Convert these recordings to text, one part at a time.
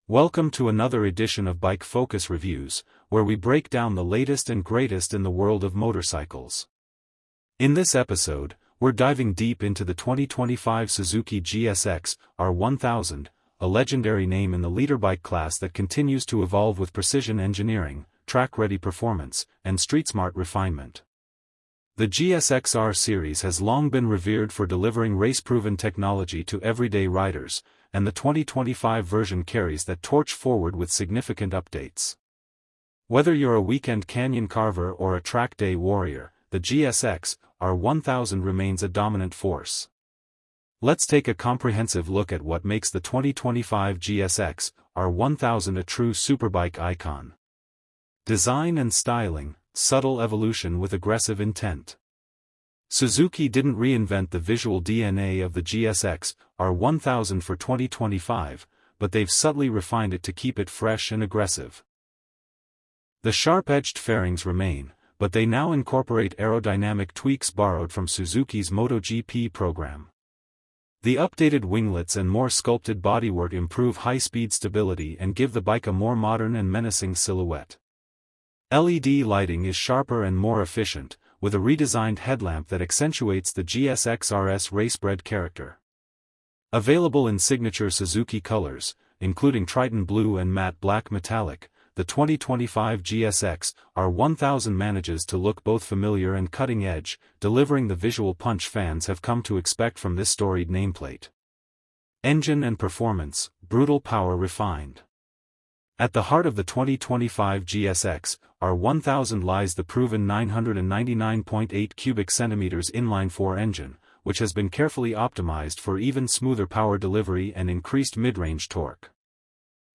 Welcome to another edition of Bike Focus Reviews, where we break down the latest and greatest in the world of motorcycles. In this episode, we're diving deep into the 2025 Suzuki GSX-R1000, a legendary name in the leader bike class that continues to evolve with precision engineering, track-ready performance, and street-smart refinement. The GSX-R series has long been revered for delivering race-proven technology to everyday riders, and the 2025 version carries that torch forward with significant updates. Whether you're a weekend canyon carver or a track day warrior, the GSX-R1000 remains a dominant force. Let's take a comprehensive look at what makes the 2025 GSX-R1000 a true superbike icon. Design and styling, subtle evolution with aggressive intent. Suzuki didn't reinvent the visual DNA of the GSX-R1000 for 2025, but they've subtly refined it to keep it fresh and aggressive. The sharp-edged fairings remain, but they now incorporate aerodynamic tweaks borrowed from Suzuki's MotoGP program. The updated winglets and more sculpted bodywork improve high-speed stability and give the bike a more modern and menacing silhouette. LED lighting is sharper and more efficient, with a redesigned headlamp that accentuates the GSX-R's race-bred character. Available in signature Suzuki colors, including Triton Blue and Matte Black Metallic, the 2025 GSX-R1000 manages to look both familiar and cutting-edge, delivering the visual punch fans have come to expect from this storied nameplate. Engine and performance, brutal power refined. At the heart of the 2025 GSX-R1000 lies the proven 999.8 cubic centimeters inline-4 engine, which has been carefully optimized for even smoother power delivery and increased mid-range torque.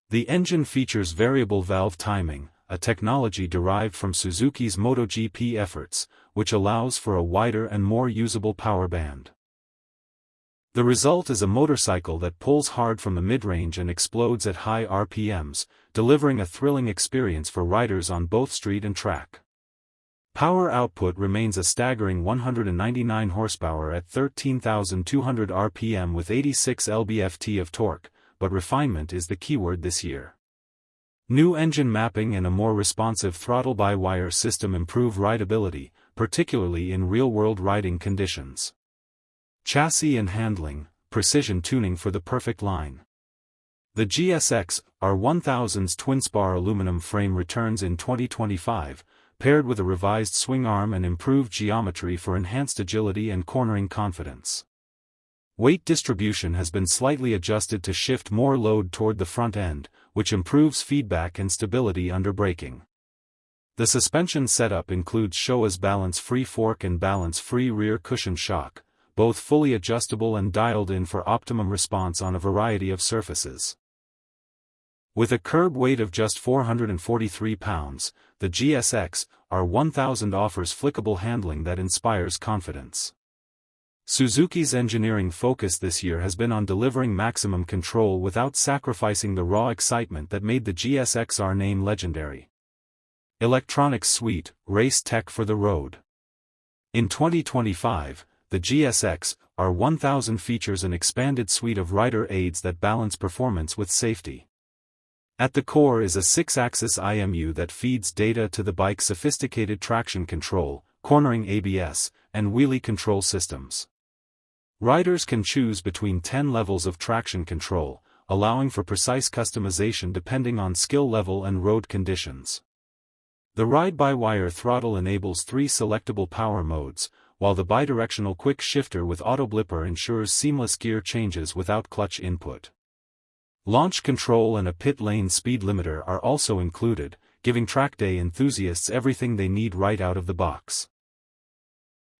The engine features variable valve timing, a technology derived from Suzuki's MotoGP efforts, which allows for a wider and more usable power band. The result is a motorcycle that pulls hard from the mid-range and explodes at high RPMs, delivering a thrilling experience for riders on both street and track. Power output remains a staggering 199 horsepower at 13,200 RPM with 86 lb-ft of torque, but refinement is the keyword this year. New engine mapping and a more responsive throttle-by-wire system improve rideability, particularly in real-world riding conditions. Chassis and handling, precision tuning for the perfect line. The GSX-R1000's twin-spar aluminum frame returns in 2025, paired with a revised swing arm and improved geometry for enhanced agility and cornering confidence. Weight distribution has been slightly adjusted to shift more load toward the front end, which improves feedback and stability under braking. The suspension setup includes Showa's balance-free fork and balance-free rear cushion shock, both fully adjustable and dialed in for optimum response on a variety of surfaces. With a curb weight of just 443 pounds, the GSX-R1000 offers flickable handling that inspires confidence. Suzuki's engineering focus this year has been on delivering maximum control without sacrificing the raw excitement that made the GSX-R name legendary. Electronics Suite, race tech for the road. In 2025, the GSX-R1000 features an expanded suite of rider aids that balance performance with safety. At the core is a 6-axis IMU that feeds data to the bike's sophisticated traction control, cornering ABS, and wheelie control systems. Riders can choose between 10 levels of traction control, allowing for precise customization depending on skill level and road conditions. The ride-by-wire throttle enables 3 selectable power modes, while the bidirectional quick shifter with auto blipper ensures seamless gear changes without clutch input. Launch control and a pit lane speed limiter are also included, giving track day enthusiasts everything they need right out of the box.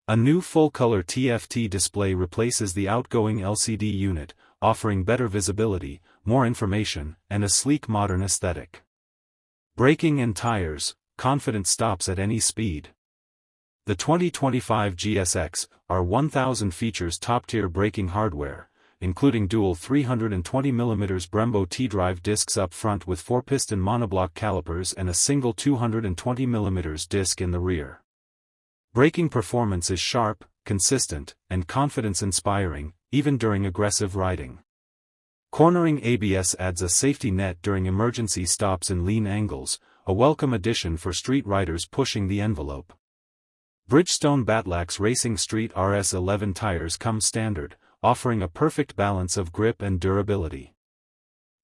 A new full-color TFT display replaces the outgoing LCD unit, offering better visibility, more information, and a sleek modern aesthetic. Braking and tires, confident stops at any speed. The 2025 GSX-R1000 features top-tier braking hardware, including dual 320mm Brembo T-drive discs up front with 4-piston monoblock calipers and a single 220mm disc in the rear. Braking performance is sharp, consistent, and confidence-inspiring, even during aggressive riding. Cornering ABS adds a safety net during emergency stops in lean angles, a welcome addition for street riders pushing the envelope. Bridgestone Batlax Racing Street RS11 tires come standard, offering a perfect balance of grip and durability.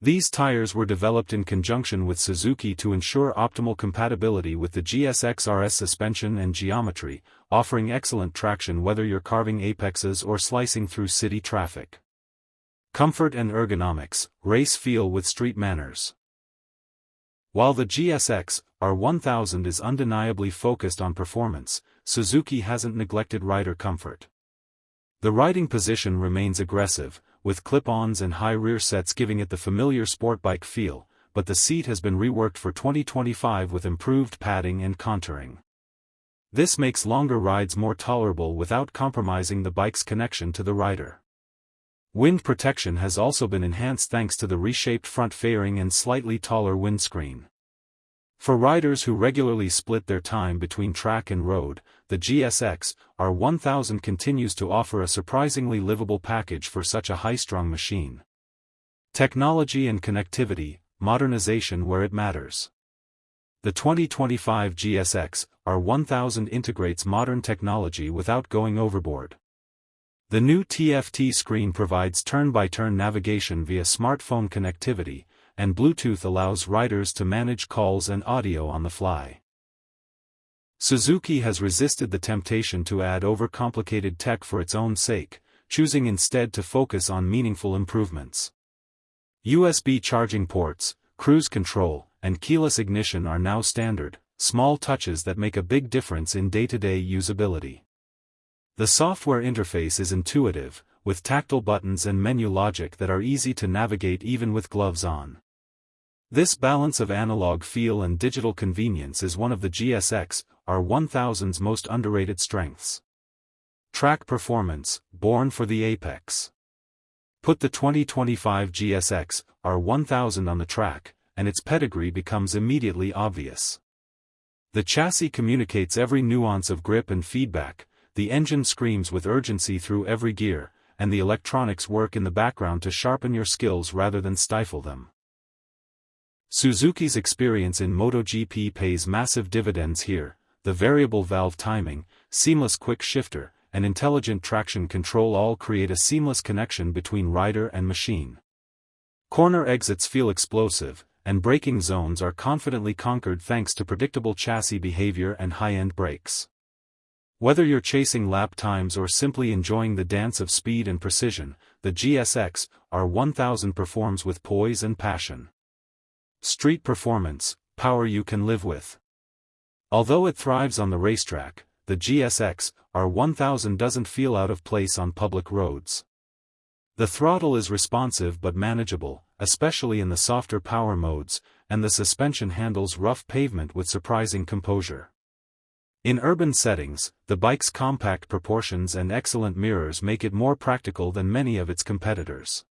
These tires were developed in conjunction with Suzuki to ensure optimal compatibility with the GSX-R's suspension and geometry, offering excellent traction whether you're carving apexes or slicing through city traffic. Comfort and ergonomics, race feel with street manners. While the GSX-R1000 is undeniably focused on performance, Suzuki hasn't neglected rider comfort. The riding position remains aggressive, with clip-ons and high rear sets giving it the familiar sport bike feel, but the seat has been reworked for 2025 with improved padding and contouring. This makes longer rides more tolerable without compromising the bike's connection to the rider. Wind protection has also been enhanced thanks to the reshaped front fairing and slightly taller windscreen. For riders who regularly split their time between track and road, the GSX-R1000 continues to offer a surprisingly livable package for such a high-strung machine. Technology and connectivity, modernization where it matters. The 2025 GSX-R1000 integrates modern technology without going overboard. The new TFT screen provides turn-by-turn navigation via smartphone connectivity, and Bluetooth allows riders to manage calls and audio on the fly. Suzuki has resisted the temptation to add overcomplicated tech for its own sake, choosing instead to focus on meaningful improvements. USB charging ports, cruise control, and keyless ignition are now standard, small touches that make a big difference in day-to-day usability. The software interface is intuitive, with tactile buttons and menu logic that are easy to navigate even with gloves on. This balance of analog feel and digital convenience is one of the GSX-R1000's most underrated strengths. Track performance, born for the apex. Put the 2025 GSX-R1000 on the track, and its pedigree becomes immediately obvious. The chassis communicates every nuance of grip and feedback, the engine screams with urgency through every gear, and the electronics work in the background to sharpen your skills rather than stifle them. Suzuki's experience in MotoGP pays massive dividends here. The variable valve timing, seamless quick shifter, and intelligent traction control all create a seamless connection between rider and machine. Corner exits feel explosive, and braking zones are confidently conquered thanks to predictable chassis behavior and high-end brakes. Whether you're chasing lap times or simply enjoying the dance of speed and precision, the GSX-R1000 performs with poise and passion. Street performance, power you can live with. Although it thrives on the racetrack, the GSX-R1000 doesn't feel out of place on public roads. The throttle is responsive but manageable, especially in the softer power modes, and the suspension handles rough pavement with surprising composure. In urban settings, the bike's compact proportions and excellent mirrors make it more practical than many of its competitors.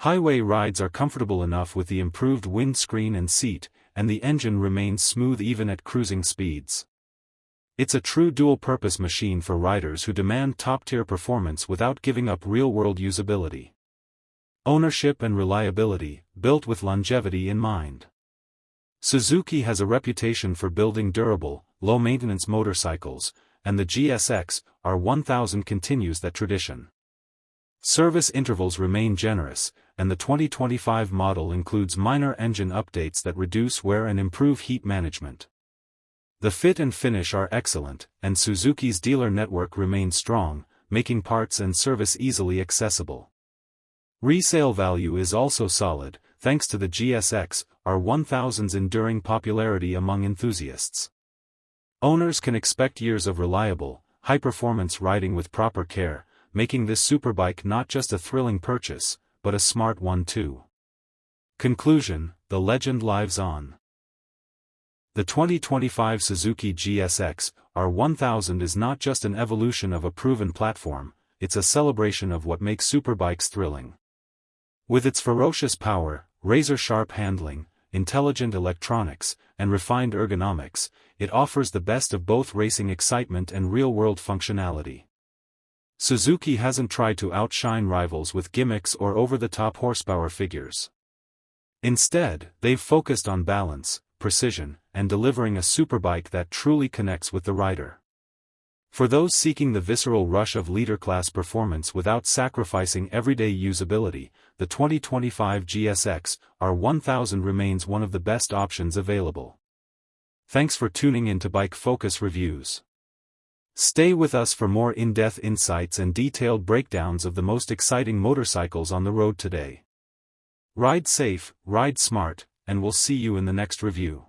Highway rides are comfortable enough with the improved windscreen and seat, and the engine remains smooth even at cruising speeds. It's a true dual-purpose machine for riders who demand top-tier performance without giving up real-world usability. Ownership and reliability, built with longevity in mind. Suzuki has a reputation for building durable, low-maintenance motorcycles, and the GSX-R1000 continues that tradition. Service intervals remain generous, and the 2025 model includes minor engine updates that reduce wear and improve heat management. The fit and finish are excellent, and Suzuki's dealer network remains strong, making parts and service easily accessible. Resale value is also solid, thanks to the GSX-R1000's enduring popularity among enthusiasts. Owners can expect years of reliable, high-performance riding with proper care, making this superbike not just a thrilling purchase, but a smart one too. Conclusion: the legend lives on. The 2025 Suzuki GSX-R1000 is not just an evolution of a proven platform, it's a celebration of what makes superbikes thrilling. With its ferocious power, razor-sharp handling, intelligent electronics, and refined ergonomics, it offers the best of both racing excitement and real-world functionality. Suzuki hasn't tried to outshine rivals with gimmicks or over-the-top horsepower figures. Instead, they've focused on balance, precision, and delivering a superbike that truly connects with the rider. For those seeking the visceral rush of leader-class performance without sacrificing everyday usability, the 2025 GSX-R1000 remains one of the best options available. Thanks for tuning in to Bike Focus Reviews. Stay with us for more in-depth insights and detailed breakdowns of the most exciting motorcycles on the road today. Ride safe, ride smart, and we'll see you in the next review.